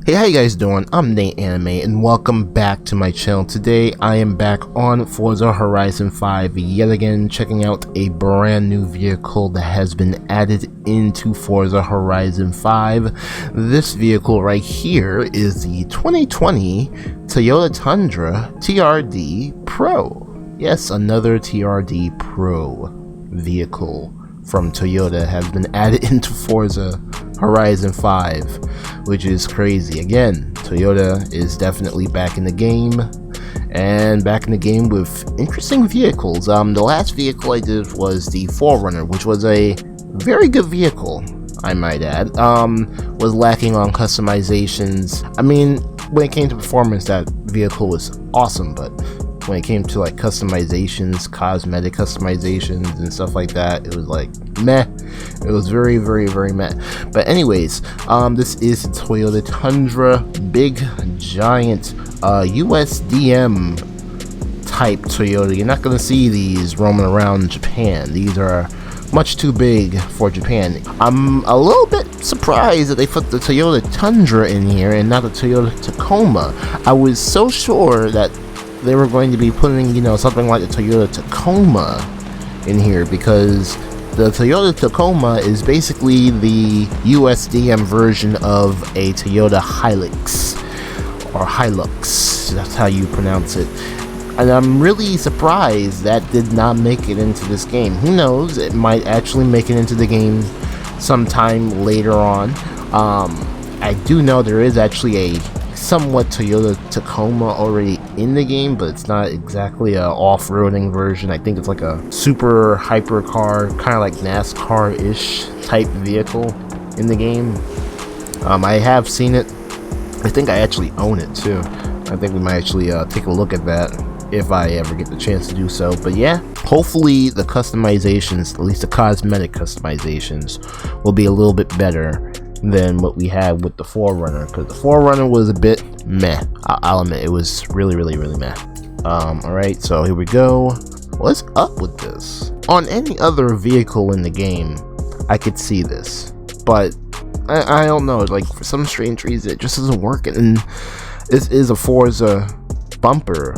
Hey, how you guys doing? I'm Nate Anime and welcome back to my channel. Today I am back on Forza Horizon 5 yet again, checking out a brand new vehicle that has been added into Forza Horizon 5. This vehicle right here is the 2020 Toyota Tundra TRD Pro. Yes, another TRD Pro vehicle from Toyota has been added into Forza Horizon 5, which is crazy. Again, Toyota is definitely back in the game, and back in the game with interesting vehicles. The last vehicle I did was the Forerunner, which was a very good vehicle, I might add. Was lacking on customizations. I mean, when it came to performance, that vehicle was awesome, but when it came to like customizations, cosmetic customizations and stuff like that, it was like meh. It was very meh. But anyways, this is the Toyota Tundra, big giant USDM type Toyota. You're not gonna see these roaming around Japan. These are much too big for Japan. I'm a little bit surprised that they put the Toyota Tundra in here and not the Toyota Tacoma. I was so sure that they were going to be putting, you know, something like the Toyota Tacoma in here, because the Toyota Tacoma is basically the USDM version of a Toyota Hilux, or Hilux, that's how you pronounce it. And I'm really surprised that did not make it into this game. Who knows, it might actually make it into the game sometime later on. I do know there is actually a somewhat Toyota Tacoma already in the game, but it's not exactly a off-roading version. I think it's like a super hypercar, kind of like NASCAR-ish type vehicle in the game. I have seen it. I think I actually own it too. I think we might actually take a look at that if I ever get the chance to do so. But yeah, hopefully the customizations, at least the cosmetic customizations, will be a little bit better than what we had with the Forerunner, because the Forerunner was a bit meh. I'll admit it was really meh. Alright, so here we go. What's up with this? On any other vehicle in the game, I could see this, but I don't know, like for some strange reason it just doesn't work. And this is a Forza bumper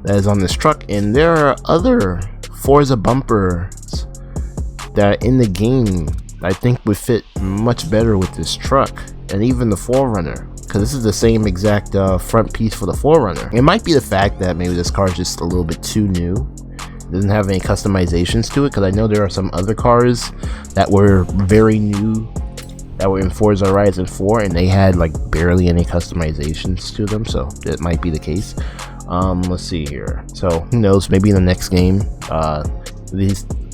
that is on this truck, and there are other Forza bumpers that are in the game I think would fit much better with this truck, and even the Forerunner, because this is the same exact front piece for the Forerunner. It might be the fact that maybe this car is just a little bit too new. It doesn't have any customizations to it, because I know there are some other cars that were very new that were in Forza Horizon 4 and they had like barely any customizations to them, so it might be the case. Let's see here. So who knows, maybe in the next game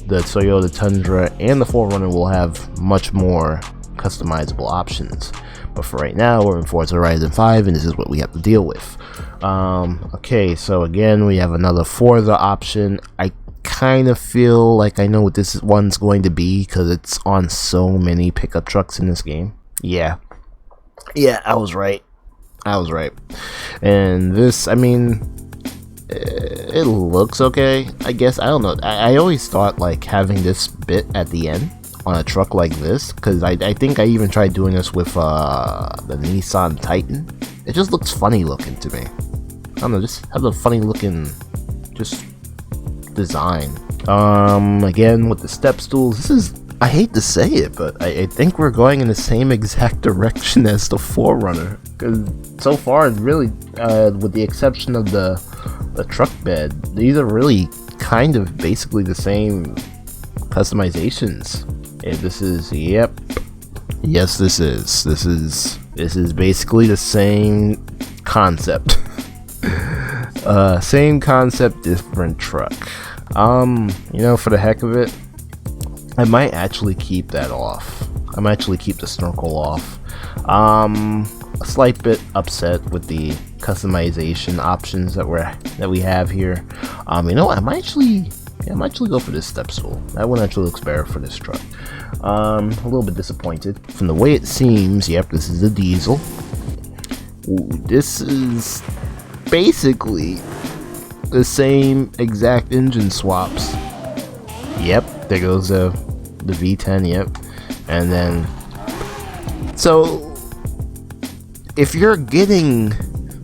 the Toyota Tundra and the Forerunner will have much more customizable options. But for right now, we're in Forza Horizon 5 and this is what we have to deal with. Okay, so again, we have another Forza option. I kind of feel like I know what this one's going to be, because it's on so many pickup trucks in this game. Yeah, I was right. And this, I mean, it looks okay, I guess. I don't know. I always thought like having this bit at the end on a truck like this, because I think I even tried doing this with the Nissan Titan. It just looks funny looking to me. I don't know, just have a funny looking just design. Again with the step stools, this is, I hate to say it, but I think we're going in the same exact direction as the Forerunner, because so far really with the exception of the truck bed, these are really kind of basically the same customizations. And this is, yep, yes, this is basically the same concept. Same concept, different truck. You know, for the heck of it, I might actually keep that off. I might actually keep the snorkel off. A slight bit upset with the customization options that we have here. You know what, I might actually go for this step stool. That one actually looks better for this truck. A little bit disappointed from the way it seems. Yep, this is a diesel. Ooh, this is basically the same exact engine swaps. Yep, there goes the V10. Yep, and then so if you're getting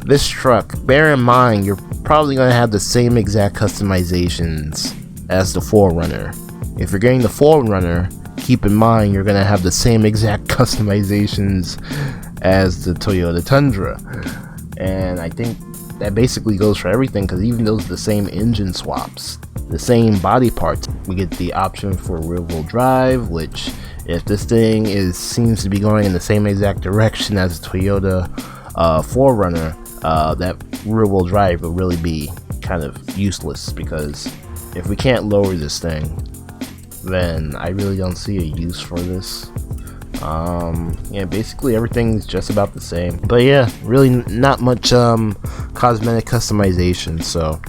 this truck, bear in mind you're probably going to have the same exact customizations as the 4Runner. If you're getting the 4Runner, keep in mind you're going to have the same exact customizations as the Toyota Tundra. And I think that basically goes for everything, because even those are the same engine swaps, the same body parts. We get the option for rear-wheel drive, which if this thing seems to be going in the same exact direction as the Toyota 4Runner, that rear-wheel drive will really be kind of useless, because if we can't lower this thing, then I really don't see a use for this. Yeah, basically everything's just about the same, but yeah, really not much cosmetic customization. So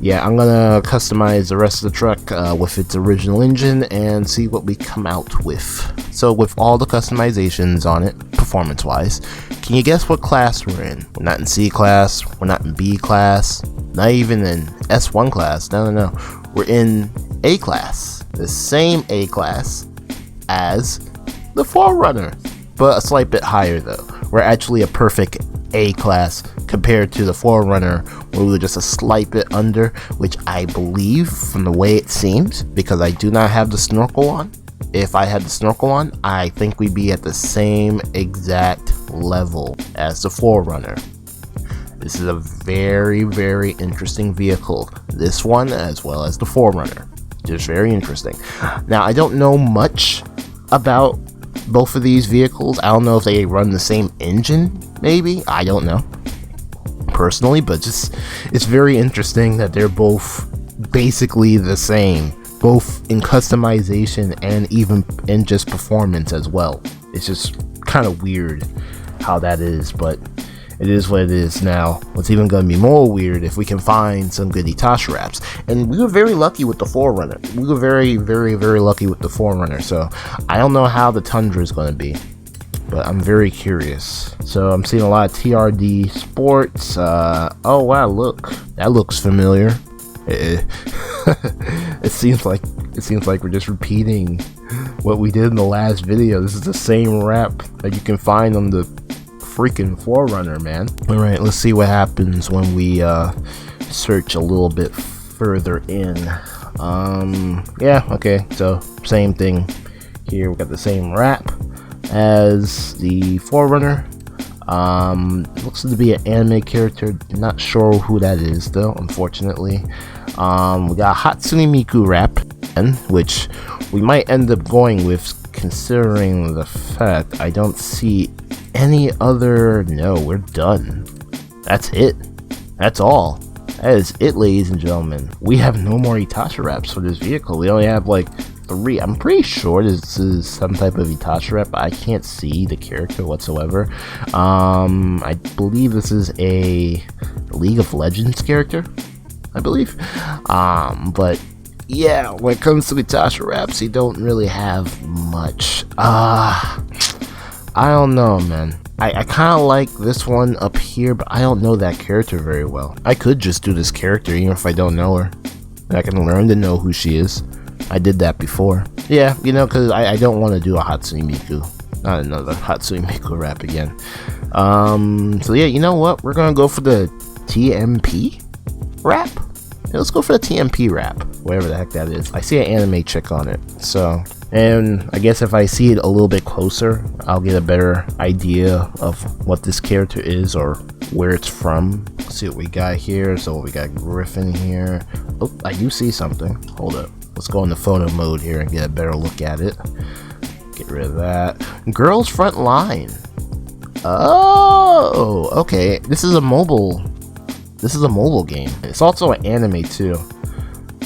yeah, I'm gonna customize the rest of the truck with its original engine and see what we come out with. So with all the customizations on it, performance wise, can you guess what class we're in? We're not in C class, we're not in B class, not even in S1 class. No, we're in A class, the same A class as the 4Runner, but a slight bit higher though. We're actually a perfect A class compared to the 4Runner, where we were just a slight bit under, which I believe from the way it seems, because I do not have the snorkel on. If I had the snorkel on, I think we'd be at the same exact level as the 4Runner. This is a very, very interesting vehicle, this one as well as the 4Runner. Just very interesting. Now, I don't know much about both of these vehicles. I don't know if they run the same engine, maybe, I don't know personally, but just it's very interesting that they're both basically the same, both in customization and even in just performance as well. It's just kind of weird how that is, but it is what it is. Now, what's even going to be more weird if we can find some good Itasha wraps. And we were very lucky with the 4Runner. We were very, very, very lucky with the 4Runner. So I don't know how the Tundra is going to be, but I'm very curious. So I'm seeing a lot of TRD sports. Oh wow, look, that looks familiar. It seems like we're just repeating what we did in the last video. This is the same wrap that you can find on the freaking 4Runner, man. All right, let's see what happens when we search a little bit further in. Yeah, okay, so same thing here. We got the same wrap as the 4Runner. Looks to be an anime character, not sure who that is though, unfortunately. We got Hatsune Miku wrap, which we might end up going with, considering the fact I don't see any other. No, we're done. That's it. That's all. That is it, ladies and gentlemen. We have no more Itasha wraps for this vehicle. We only have like 3. I'm pretty sure this is some type of Itasha wrap, but I can't see the character whatsoever. I believe this is a League of Legends character, I believe. But yeah, when it comes to Itasha wraps, you don't really have much. I don't know, man. I kind of like this one up here, but I don't know that character very well. I could just do this character even if I don't know her. I can learn to know who she is. I did that before. Yeah, you know, because I don't want to do a Hatsune Miku. Not another Hatsune Miku wrap again. So yeah, you know what? We're going to go for the TMP wrap. Yeah, let's go for the TMP wrap, whatever the heck that is. I see an anime chick on it, so, and I guess if I see it a little bit closer, I'll get a better idea of what this character is or where it's from. Let's see what we got here. So we got Griffin here. Oh, I do see something. Hold up. Let's go into photo mode here and get a better look at it. Get rid of that. Girls Front Line. Oh, okay. This is a mobile game. It's also an anime too.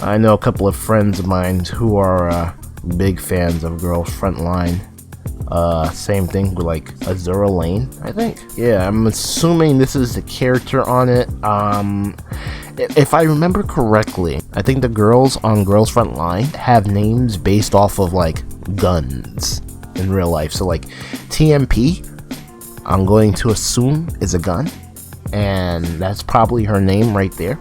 I know a couple of friends of mine who are big fans of Girls Front Line. Same thing with like Azura Lane, I think. Yeah, I'm assuming this is the character on it. If I remember correctly, I think the girls on Girls Front Line have names based off of like guns in real life. So like TMP, I'm going to assume is a gun. and that's probably her name right there.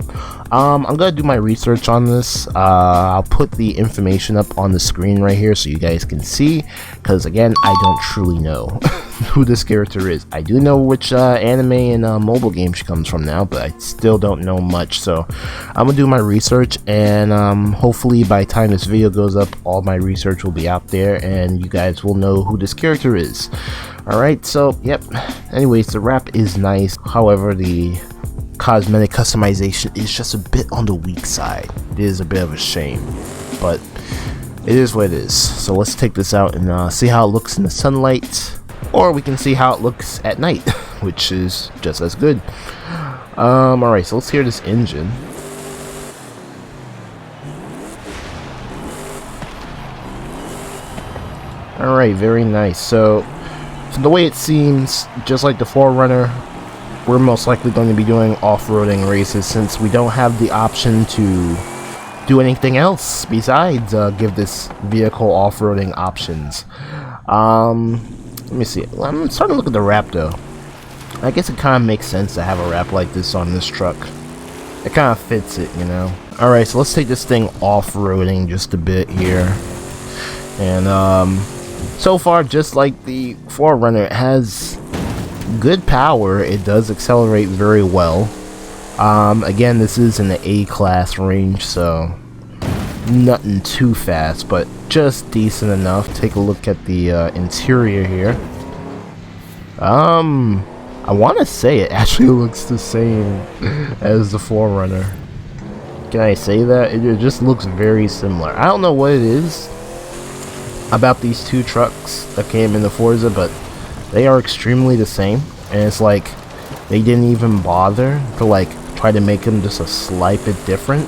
I'm gonna do my research on this. I'll put the information up on the screen right here so you guys can see, because again, I don't truly know who this character is. I do know which anime and mobile game she comes from now, but I still don't know much. So I'm gonna do my research, and hopefully by the time this video goes up, all my research will be out there and you guys will know who this character is. Alright, so yep, anyways, the wrap is nice. However, the cosmetic customization is just a bit on the weak side. It is a bit of a shame, but it is what it is. So let's take this out and see how it looks in the sunlight, or we can see how it looks at night, which is just as good. Alright, so let's hear this engine. Alright, very nice. So from the way it seems, just like the Forerunner, we're most likely going to be doing off-roading races, since we don't have the option to do anything else besides give this vehicle off-roading options. Let me see. I'm starting to look at the wrap though. I guess it kind of makes sense to have a wrap like this on this truck. It kind of fits it, you know. Alright, so let's take this thing off-roading just a bit here. And so far, just like the Forerunner, it has good power. It does accelerate very well. Again, this is in the A-class range, so nothing too fast, but just decent enough. Take a look at the interior here. I want to say it actually looks the same as the Forerunner. Can I say that? It just looks very similar. I don't know what it is about these two trucks that came in the Forza, but they are extremely the same, and it's like they didn't even bother to like try to make them just a slight bit different.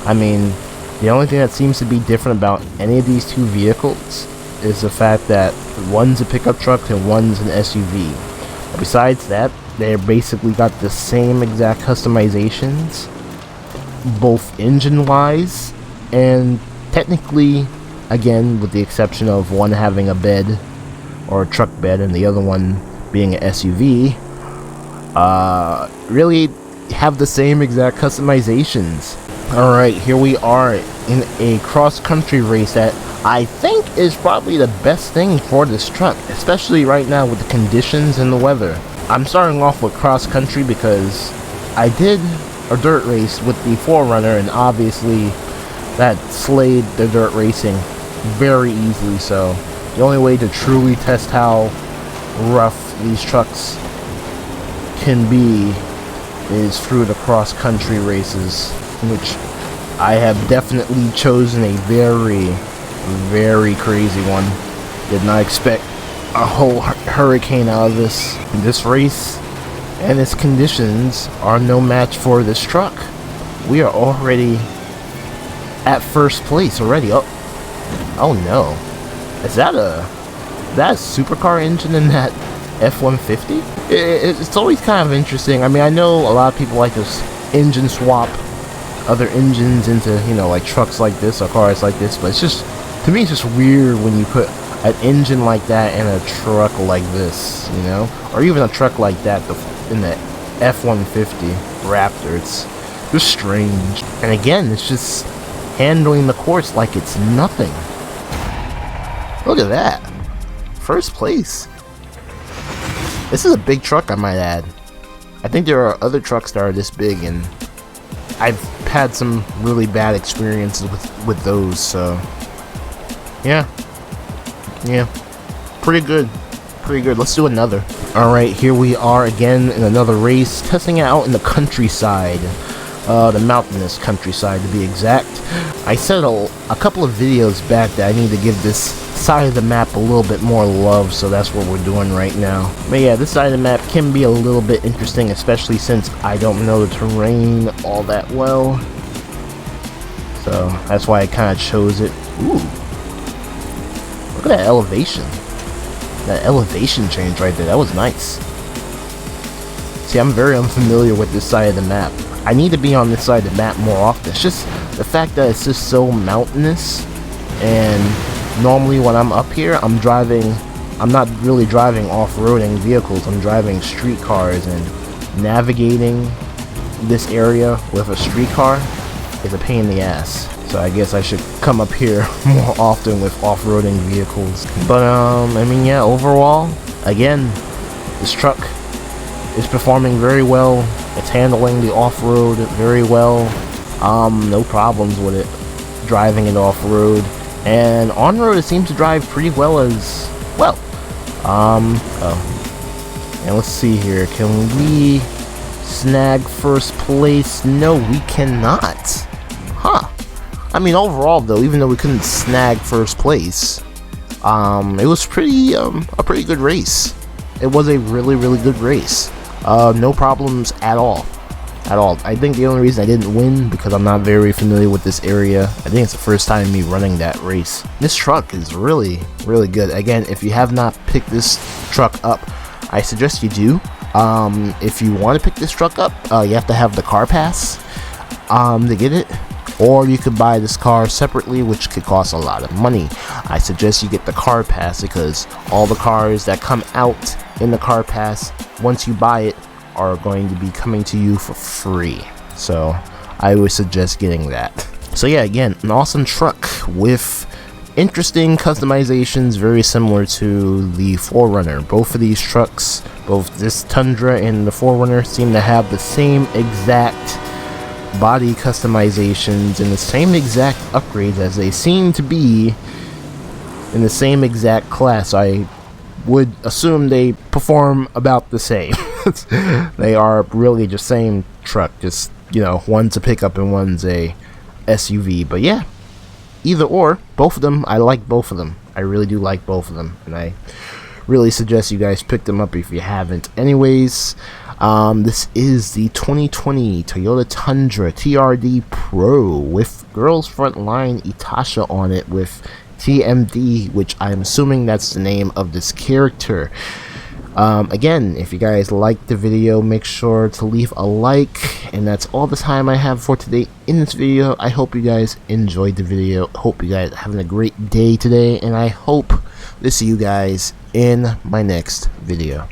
I mean, the only thing that seems to be different about any of these two vehicles is the fact that one's a pickup truck and one's an SUV. Besides that, they basically got the same exact customizations, both engine wise and technically, again, with the exception of one having a bed or a truck bed and the other one being an SUV, really have the same exact customizations. Alright, here we are in a cross-country race that I think is probably the best thing for this truck, especially right now with the conditions and the weather. I'm starting off with cross-country because I did a dirt race with the Forerunner, and obviously that slayed the dirt racing very easily, so the only way to truly test how rough these trucks can be is through the cross-country races, which I have definitely chosen a very, very crazy one. Did not expect a whole hurricane out of this. This race and its conditions are no match for this truck. We are already at first place already. Oh no. Is that a supercar engine in that F-150? It's always kind of interesting. I mean, I know a lot of people like to engine swap other engines into, you know, like trucks like this or cars like this, but it's just, to me, it's just weird when you put an engine like that in a truck like this, you know, or even a truck like that in the F-150 Raptor. It's just strange. And again, it's just handling the course like it's nothing. Look at that. First place. This is a big truck, I might add. I think there are other trucks that are this big, and I've had some really bad experiences with those, so yeah, pretty good. Let's do another. Alright, here we are again in another race, testing it out in the countryside, the mountainous countryside to be exact. I said a couple of videos back that I need to give this side of the map a little bit more love, so that's what we're doing right now. But yeah, this side of the map can be a little bit interesting, especially since I don't know the terrain all that well, so that's why I kind of chose it. Ooh, look at that elevation change right there. That was nice. See, I'm very unfamiliar with this side of the map. I need to be on this side of the map more often. It's just the fact that it's just so mountainous, and normally when I'm up here, I'm not really driving off-roading vehicles. I'm driving street cars and navigating this area with a streetcar is a pain in the ass. So I guess I should come up here more often with off-roading vehicles. But I mean, yeah, overall, again, this truck is performing very well. It's handling the off-road very well. No problems with it driving it off-road, and on-road it seems to drive pretty well as well. And let's see here, can we snag first place? No, we cannot. Huh. I mean, overall though, even though we couldn't snag first place, it was pretty a pretty good race. It was a really good race. No problems at all. I think the only reason I didn't win because I'm not very familiar with this area. I think it's the first time me running that race. This truck is really good. Again, if you have not picked this truck up, I suggest you do. If you want to pick this truck up, you have to have the car pass to get it, or you could buy this car separately, which could cost a lot of money. I suggest you get the car pass because all the cars that come out in the car pass, once you buy it, are going to be coming to you for free. So I would suggest getting that. So yeah, again, an awesome truck with interesting customizations, very similar to the 4Runner. Both of these trucks, both this Tundra and the 4Runner, seem to have the same exact body customizations and the same exact upgrades, as they seem to be in the same exact class. I would assume they perform about the same. They are really just same truck, just, you know, one's a pickup and one's a SUV. But yeah, either or, both of them, I like both of them. I really do like both of them, and I really suggest you guys pick them up if you haven't. Anyways, this is the 2020 Toyota Tundra TRD Pro with Girls Frontline Itasha on it with TMD, which I'm assuming that's the name of this character. Again, if you guys liked the video, make sure to leave a like, and that's all the time I have for today in this video. I hope you guys enjoyed the video. Hope you guys are having a great day today, and I hope to see you guys in my next video.